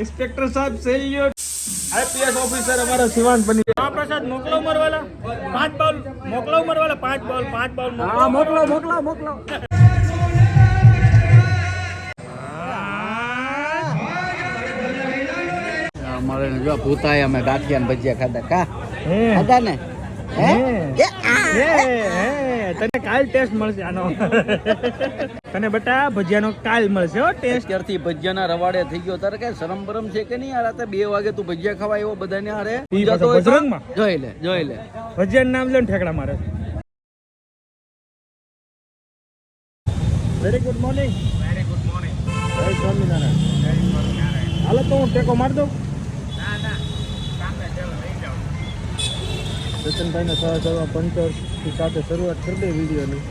Inspector साहब salute. IPS officer हमारा शिवान बनी गया। प्रसाद मोकलो मरवाला 5 बॉल मोकलो मरवाला 5 बॉल हां मोकलो અમારે જો ભૂતાય અમે ગાંઠિયા ને ભજીયા ખાધા ખાધા ને તને કાલ ટેસ્ટ મળશે આનો તને બેટા ભજીયાનો કાલ મળશે હો ટેસ્ટ ત્યારથી ભજીયાના રવાડે થઈ ગયો તારે કઈ શરમ બરમ છે કે નહીં? રાતે 2 વાગે તું ભજીયા ખાવા એવો બધાને હારે બજરંગમાં જોઈ લે ભજીયાનું નામ લે ને ઠેકડા મારે. Very good morning. જય સ્વામિનારાયણ. હાલો તો હું ટેકો માર દઉં. સચિનભાઈને 6:15 સાથે શરૂઆત કરી દે વિડીયોની.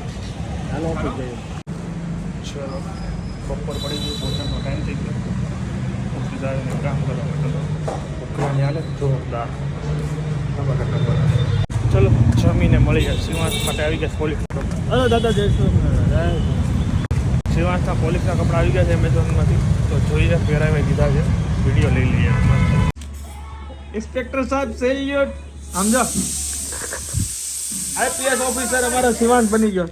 હાલો ઓફિસ જઈએ. ચલો બપોર પડી ગયું, ભોજનનો ટાઈમ થઈ ગયો. ઓફિસ આવીને કામ કરવા માટે ઉકળાની હાલત જોરદાર. ચલો જમીને મળી જાય. શ્રીવાસ માટે આવી ગયા પોલીસ. હલો દાદા જય સ્વામિનારાયણ. શ્રીવાસના પોલીસના કપડા આવી ગયા છે એમેઝોનમાંથી, તો જોઈએ પહેરાવે દીધા છે. વિડીયો લઈ લઈએ. ઇન્સ્પેક્ટર સાહેબ સૈલ્યુટ. સમજો આઈપીએસ ઓફિસર અમારો શિવાન બની ગયો.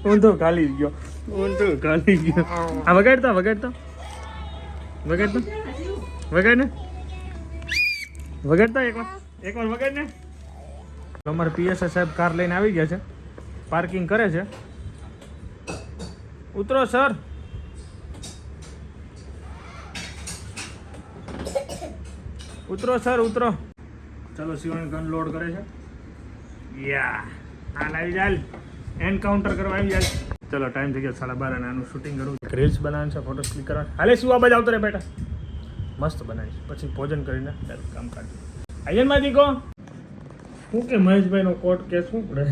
હું તો ખાલી ગયો. આ વગાડતા વગાડ ને એકવાર વગાડ ને. અમારે પીએસઆઈ સાહેબ કાર લઈને આવી ગયા છે, પાર્કિંગ કરે છે. ઉતરો સર. ઉતરો. ચલો શિવાન ગન લોડ કરે છે. યા હાલ આવી જાય. એન્કાઉન્ટર કરવા આવી જાય. ચલો ટાઈમ થઈ ગયો 12:30 અને આનું શૂટિંગ કરું. રીલ્સ બનાવવાનું છે, ફોટો ક્લિક કરવાનું. હાલે શું આ બાજુ આવતો રે બેટા, મસ્ત બનાવીશ. પછી ભોજન કરીને કામ કાઢી આયનમાં દીકો. શું કે મહેશભાઈ નો કોર્ટ કેસ શું પડે?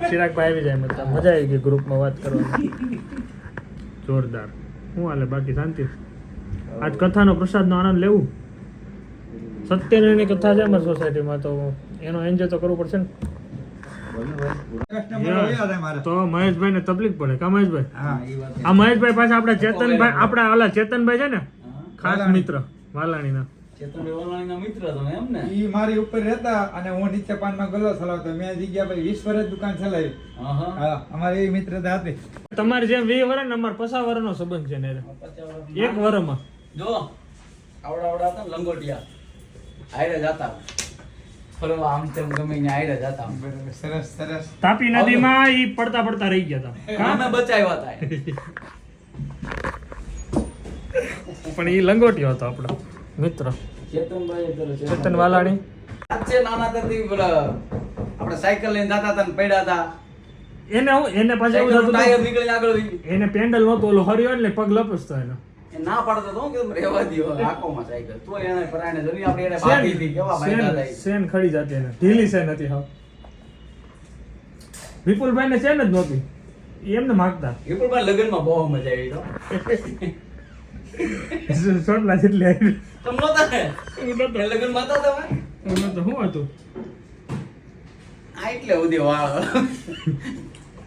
ચિરાગભાઈ આવી જાય. મજા આવી ગઈ ગ્રુપમાં વાત કરવાની. જોરદાર. શું હાલે બાકી શાંતિ? આજ કથાનો પ્રસાદનો આનંદ લેવું. સત્યનારાયણની કથા છે અમારી સોસાયટીમાં, તો એનો એન્જોય તો કરવું પડશે ને. તો મહેશભાઈ ને તકલીફ પડે કા મહેશભાઈ? આ મહેશભાઈ પાસે આપણા ચેતનભાઈ, આપણા ઓલા ચેતનભાઈ છે ને, ખાસ મિત્ર વાલાણીના. ઈ મારી ઉપર રહેતા અને હું નીચે પાનમાં ગલ્લો ચલાવતો. મેં જગ્યા પર 20 વર્ષ દુકાન ચલાવી. અમારી એવી મિત્રતા હતી. તમારી જેમ 20 વર્ષ ને અમાર 50 વર્ષનો સંબંધ છે ને. એક વર્ષમાં જો આવડા હતા લંગોટિયા આયરે જાતા ફરવા, આમ તેમ ગમે ને આયરે જાતા. સરસ. તાપી નદીમાં ઈ પડતા રહી ગયા હતા. અમે બચાવ્યા હતા. પણ ઈ લંગોટિયો હતો આપણો મિત્ર ચેતન વાલાણી. સાચે નાના હતી આપણે સાયકલ લઈને જાતા હતા ને પડ્યા હતા. એને પાછું એવું થતું ટાયર નીકળીને આગળ વહી ગયું. એને પેન્ડલ નહોતો, ઓલો હર્યો એટલે પગ લપસતો એનો. એ ના પાડતો તો કે રહેવા દ્યો આકોમાં સાયકલ. તો એને પરાણે જરી આપણે એને ભાગી હતી કેવા ભાગ્યા હતા. સેન ખડી જાતી એને, ઢીલી સેન હતી. હા વિપુલભાઈ ને સેન જ નહોતી, એમને માગતા. વિપુલભાઈ લગનમાં બહુ મજા આવી તો. સોટલા જેટલી આવી. તમ નહોતા ને લગનમાં હતા તમે? હું નહોતો. શું હતું આ એટલે ઉધી વાળ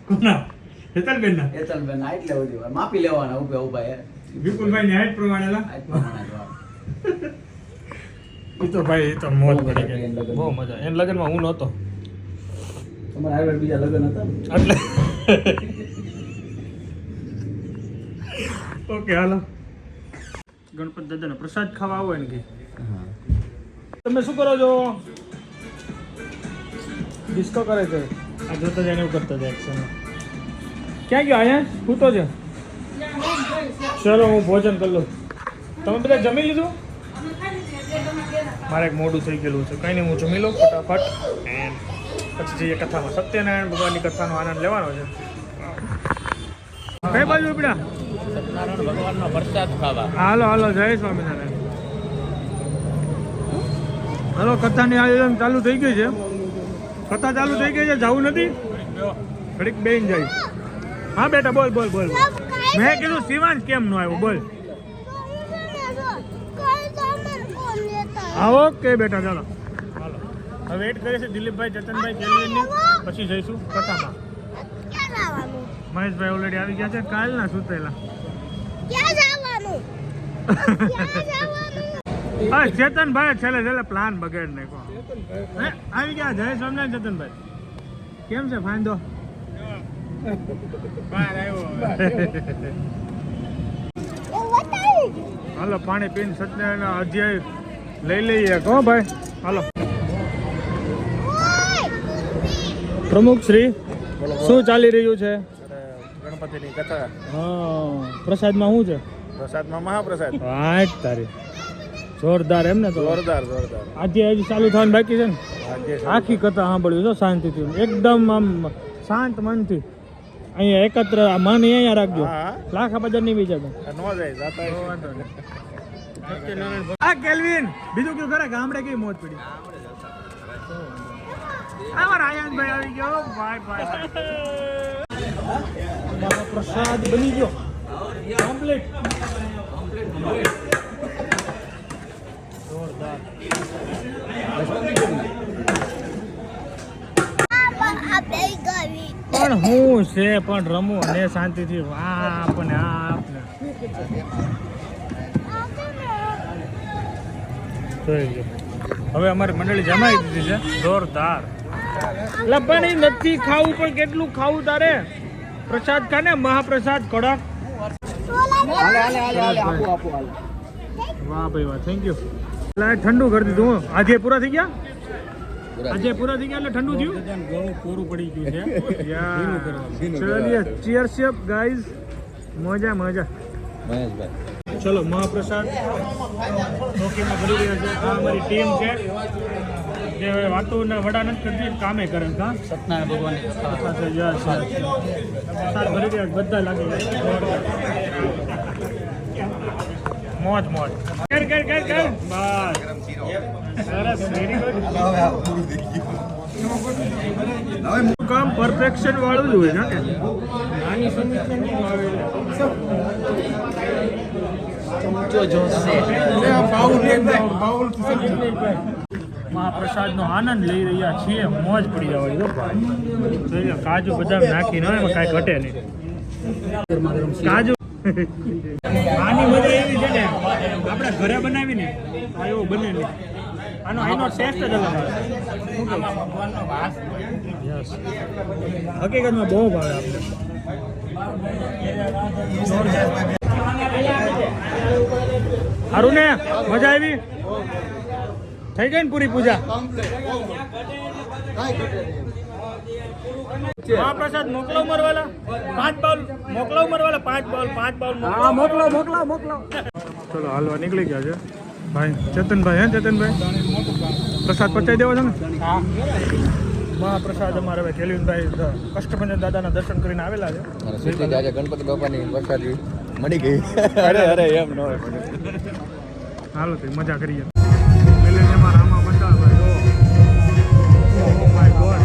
કોના? હેતલબેન ના. હેતલબેન આ એટલે ઉધી વાળ માપી લેવાના ઊભા હે. વિપુલભાઈ ની હાઈટ પ્રમાણે લા. આજ પ્રમાણે જ વાળ. ઈ તો ભાઈ ઈ તો મોજ પડી ગઈ. બહુ મજા. એન લગનમાં હું નહોતો. તમારા આગળ બીજા લગન હતા ને એટલે ઓકે હાલો. ગણપત દાદાનો પ્રસાદ ખાવા આવો ને કે તમે શું કરો છો? ડિસ્કો કરે છે. આ જોતા જાય એવું કરતા જાય છે. ક્યાં ગયો? અહીંયા સૂતો છે. ચલો હું ભોજન કરી લઉં. તમે બધા જમી લીધું? મારે એક મોડું થઈ ગયેલું છે. કંઈ નહીં, હું જમી લઉં ફટાફટ. એન્ડ પછી જઈએ કથામાં. સત્યનારાયણ ભગવાનની કથાનો આનંદ લેવાનો છે. કઈ બાજુ ઉપડ્યા? સત્યનારાયણ ભગવાનનો પ્રસાદ ખાવા. હાલો જય સ્વામિનારાયણ. હાલો કથાની આયોજન ચાલુ થઈ ગઈ છે. કથા ચાલુ થઈ ગઈ છે. જવું નથી? ઘડીક બેન જાય. હા બેટા બોલ. મેં કીધું શિવાંશ કેમ નો આવ્યો બોલ. હા ઓકે બેટા ચાલો. હવે વેઇટ કરીએ છીએ દિલીપભાઈ, ચેતનભાઈ, કેલ્વિનની. પછી જઈશું કથામાં. મહેશભાઈ ઓલરેડી આવી ગયા છે કાલના સુતેલા. હા ચેતનભાઈ છેલ્લે પ્લાન બગાડ નાખો. આવી ગયા જય સ્વામિનારાયણ ચેતનભાઈ. કેમ છે ફાયદો? હાલો પાણી પીને સત્યનારાયણ અધ્યાય લઈ લઈએ કહો ભાઈ. હાલો પ્રમુખ શ્રી શું ચાલી રહ્યું છે? ગણપતિની કથા. હા પ્રસાદમાં શું છે? પ્રસાદમાં મહાપ્રસાદ. હાટ તારી જોરદાર એમ ને? તો જોરદાર. આજે હજી ચાલુ થવાનું બાકી છે ને? આખી કથા સાંભળ્યું છો શાંતિથી, એકદમ આમ શાંત મનથી. અહીંયા એકત્ર મન અહીંયા રાખજો, લાખા બજાર નહીં બીજા. આ કેલ્વિન બીજું કયું કરે? ગામડે કઈ મોજ પડી? અમારા આયાનભાઈ આવી ગયો. ભાઈ પ્રસાદ બની ગયો કમ્પ્લીટ. જોરદાર. પણ હું છે પણ રમું અને શાંતિથી આપને આપને હવે અમારી મંડળી જમાઈ દીધી છે જોરદાર. એટલે પણ એ નથી ખાવું, પણ કેટલું ખાવું તારે? પ્રસાદ ખાને, મહાપ્રસાદ કડક. વાહ ભાઈ વાહ, થેન્ક યુ. એટલે ઠંડુ કરી દીધું. આજે પૂરા થઈ ગયા? આજે પૂરા થઈ ગયા એટલે ઠંડુ થયું? ઘણું કોરું પડી ગયું છે. ચલિए ચીયર્સ અપ ગાઈઝ. મજા મજા. ચલો મહાપ્રસાદ ચોકીમાં ભરી રહ્યા છે. આ અમારી ટીમ છે જે વાતો ને વડા નથી કરતી, કામે કરે. હા સત્યનારાયણ ભગવાનની પ્રસાદ ભરી રહ્યા બધા લાગી ગયા. મોજ મોજ. કર કર કર કર. બસ સરસ, વેરી ગુડ. કામ પરફેક્શન વાળું જ હોય ને. નાની મહાપ્રસાદનો આનંદ લઈ રહ્યા છીએ. મોજ પડી જવાય. કાજુ બદામ નાખીને એમાં કાંઈ ઘટે નહીં. કાજુ આની મજા એવી છે ને, આપણે ઘરે બનાવીને એવું બને નહીં. આનો ટેસ્ટ જ અલગ આવે. હકીકતમાં બહુ ભાવે આપણે. સારું ને? મજા આવી? થઈ ગઈ ને પૂરી પૂજા? મહાપ્રસાદ મોકલો મરવાલા. 5 બાઉલ મોકલો મરવાલા. 5 બાઉલ મોકલો. ચલો હાલવા નીકળી ગયા છે ભાઈ. ચેતનભાઈ, હે ચેતનભાઈ પ્રસાદ પચાવી દેવો છે ને? મહાપ્રસાદ અમારે હવે કેલ્વિનભાઈ કષ્ટભંજન દાદાના દર્શન કરીને આવેલા છે. ગણપતિ બાપાની પ્રસાદી મળી ગઈ. અરે એમ ન હોય. હાલો તો મજા કરીએ. રામા બંડાળભાઈ, ઓ માય ગોડ.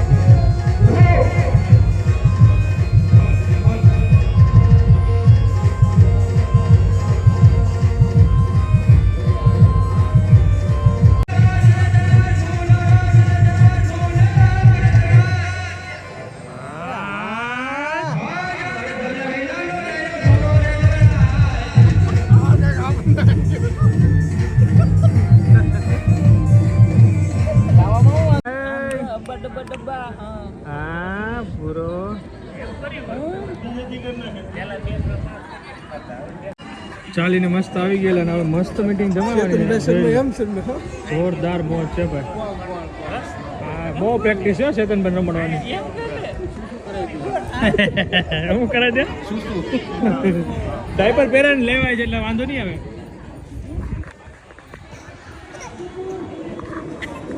ચાલીને મસ્ત આવી ગયેલા ને હવે મસ્ત મીટિંગ જમાડવાની. જોરદાર મોજ છે ભાઈ. બહુ પ્રેક્ટિસ છે ચેતનભાઈ રમવાની. હું કરે છે ડાયપર પહેરે ને લેવાય છે એટલે વાંધો નહીં આવે.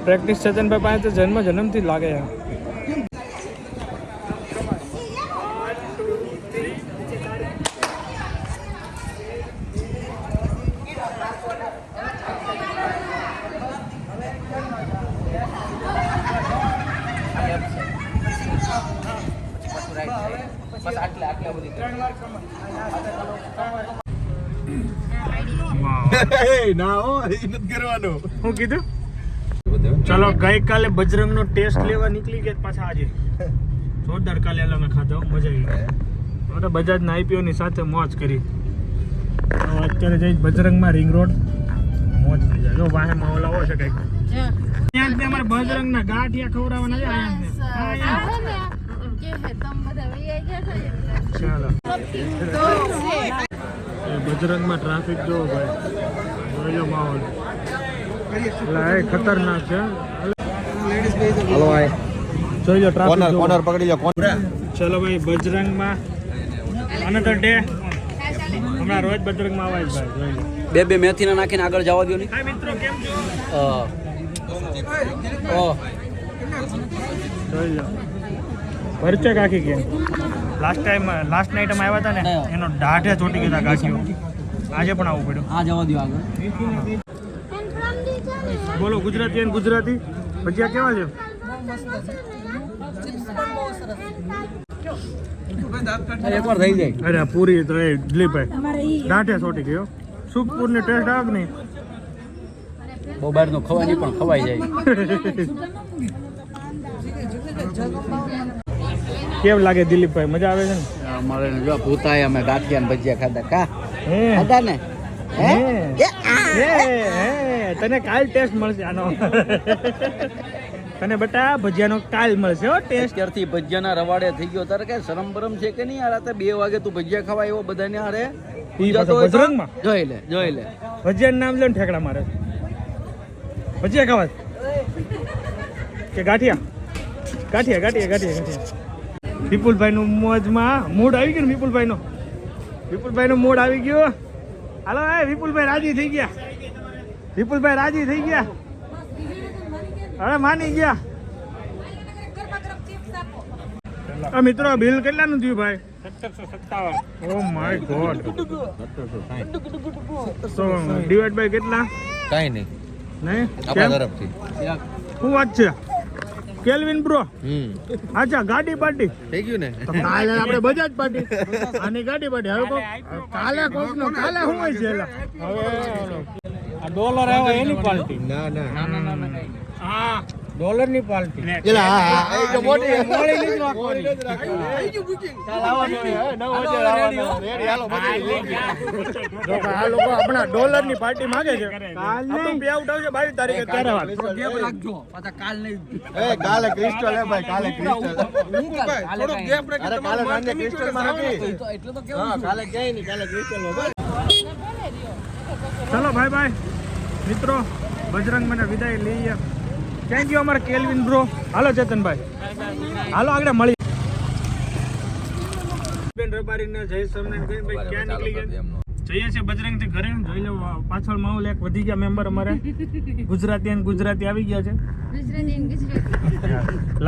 પ્રેક્ટિસ ચેતનભાઈ પાસે તો જન્મથી જ લાગે છે. શું કીધું? ચલો ગઈકાલે બજરંગનો ટેસ્ટ લેવા નીકળી ગયા પાછા આજે જોરદાર. કાલે અમે ખાધા, મજા આવી ગઈ. હવે બજાજના આઈપીઓની સાથે મોજ કરી. હવે અત્યારે જઈ બજરંગમાં રિંગ રોડ મોજ થઈ જાય. જો વાહે માહોલ આવો છે કંઈક. ત્યાંથી અમારે બજરંગના ગાંઠિયા ખવડાવવાના છે અહીંયા. ચાલો એ બજરંગમાં ટ્રાફિક જોવો ભાઈ, જોઈ લો માહોલ. એટલે એ ખતરનાક છે. હાલો ભાઈ જોઈ લો કોર્નર ટ્રાફિક. કોર્નર પકડી લો કોર્નર. ચલો ભાઈ બજરંગમાં અનધર ડે. હમણાં રોજ બજરંગમાં આવાય ભાઈ. જોઈ લો. બે મેથીના નાખીને આગળ જવા દો ને. હાય મિત્રો, કેમ છો? જોઈ લો ભરચે કાકી કેમ. લાસ્ટ નાઇટ અમે આવ્યા હતા ને એનો દાઢે ચોટી ગયા ગાંઠીઓ. આજે પણ આવવું પડ્યું. હા જવા દો આગળ. બોલો ગુજરાતી અને ગુજરાતી ભજીયા કેવા છે? એકવાર થઈ જાય. અરે પૂરી તો એ દિલીપભાઈ દાઢે ચોટી ગયો. સુખપુર ની ટેસ્ટ આવે કે નહીં? બહુ બહારનું ખવાય નહીં પણ ખવાઈ જાય. કેમ લાગે દિલીપભાઈ? મજા આવે છે ને? અમારે જો ભૂતાય અમે ગાંઠિયા ને ભજીયા ખાધા. કા હે ખાધા ને? હે તને કાલ ટેસ્ટ મળશે આનો. તને બેટા ભજીયાનો કાલ મળશે હો ટેસ્ટ. ત્યારથી ભજીયાના રવાડે થઈ ગયો. તારે કઈ શરમ બરમ છે કે નહીં? રાતે 2 વાગે તું ભજીયા ખાવા એવો બધાને હારે ઈ પાછો બજરંગમાં? જોઈ લે ભજીયાનું નામ લે ને ઠેકડા મારે. ભજીયા ખાવા કે ગાંઠિયા? વિપુલભાઈ નું મોજમાં મૂડ આવી ગયો ને. વિપુલભાઈ નો મૂડ આવી ગયો. હાલો વિપુલભાઈ રાજી થઈ ગયા. હવે માની ગયા. આ મિત્રો બિલ કેટલાનું થયું ભાઈ? 1757. ઓ માય ગોડ. તો ડિવાઈડ બાય કેટલા? કાઈ નહીં નહીં આપણા તરફથી. શું વાત છે કેલ્વિન બ્રો? અચ્છા ગાડી પાર્ટી થઈ ગયું ને. તો કાલે આપણે બજાજ પાર્ટી, આની ગાડી પાર્ટી. હવે કાલે કોકનો કાલે શું હોય છે? હવે આ ડોલર આવે એની પાર્ટી. ના હા ડોલર ની પાર્ટી. એલા હા એ તો મોટી મોડી નથી રાખવાની. ચાલ આવવાનું હે 9 વાગે આવવાનું. રેડી હાલો બધી. જો કે આ લોકો આપણા ડોલર ની પાર્ટી માંગે છે. કાલે પે આઉટ આવશે 22 તારીખે. ત્યારે વાત રાખજો પાછા કાલ નહીં. એ કાલે ક્રિસ્ટલ હે ભાઈ, કાલે ક્રિસ્ટલ. થોડો ગેપ અરે કાલે સાંજે ક્રિસ્ટલ માં નથી. એટલે તો કેવું હા કાલે ક્યાંય નહીં, કાલે ક્રિસ્ટલ માં ભાઈ. ચલો બાય મિત્રો, બજરંગ મને વિદાય લઈએ. થેન્ક યુ અમારા કેલ્વિન બ્રો. હાલો ચેતનભાઈ, હાલો આગળ મળી. બેન રબારીને જય સ્વામિનારાયણ કહીને ભાઈ ક્યાં નીકળી ગયા? જઈએ છીએ બજરંગ થી ઘરે. જોઈ લો પાછળ માહોલ એક વધી ગયા મેમ્બર અમારે. ગુજરાતી આવી ગયા છે.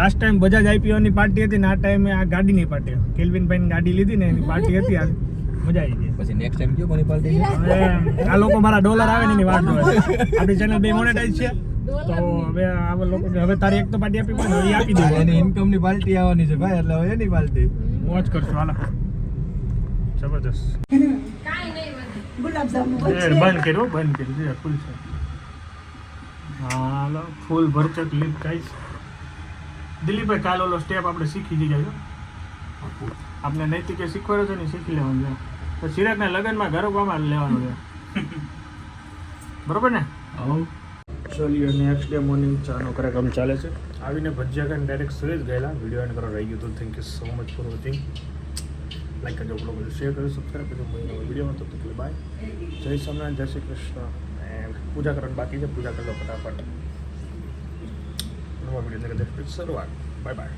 લાસ્ટ ટાઈમ બજાજ આઈપીઓ ની પાર્ટી હતી ને આ ટાઈમે આ ગાડીની પાર્ટી. કેલ્વિનભાઈ ની ગાડી લીધી ને એની પાર્ટી હતી. આજ મજા આવી ગઈ. પછી નેક્સ્ટ ટાઈમ કયો કોની પાર્ટી? હવે આ લોકો મારા ડોલર આવે ને એની વાત જોવે. આપણી ચેનલ બે મોનેટાઈઝ છે તો હવે આ લોકો હવે તારી એક તો પાર્ટી આપી પણ હવે આપી દે. એની ઇન્કમ ની પાર્ટી આવવાની છે ભાઈ, એટલે હવે એની પાર્ટી મોજ કરશું. હાલો જબરદસ્ત. બંધ કર્યું ફૂલ છે. હાલો ફૂલ ભરચક લીપ કાઈસ. દિલીપભાઈ કાલ ઓલો સ્ટેપ આપણે શીખી જઈએ છો. આપણે નૈતિકે શીખવાડ્યો છે ને શીખી લેવાનું છે. તો સિરાજના લગ્નમાં ગરબામાં લેવાનું છે. બરોબર ને? ચલીએ નેક્સ્ટ ડે મોર્નિંગ ચાનો કાર્યક્રમ ચાલે છે. આવીને ભજીયા ખાઈને ડાયરેક્ટ સુરેશ ગયેલા. વિડીયો એન્ડ કરવા રહી ગયું તો thank you so much for watching. Like કરજો, બ્લોગ શેર કરજો, સબસ્ક્રાઈબ કરજો. વિડીયોમાં તો બાય. જય સ્વામિનારાયણ, જય શ્રી કૃષ્ણ. એન્ડ પૂજા કરવાની બાકી છે, પૂજા કરી લો ફટાફટ. નવા વિડીયો શરૂઆત. બાય.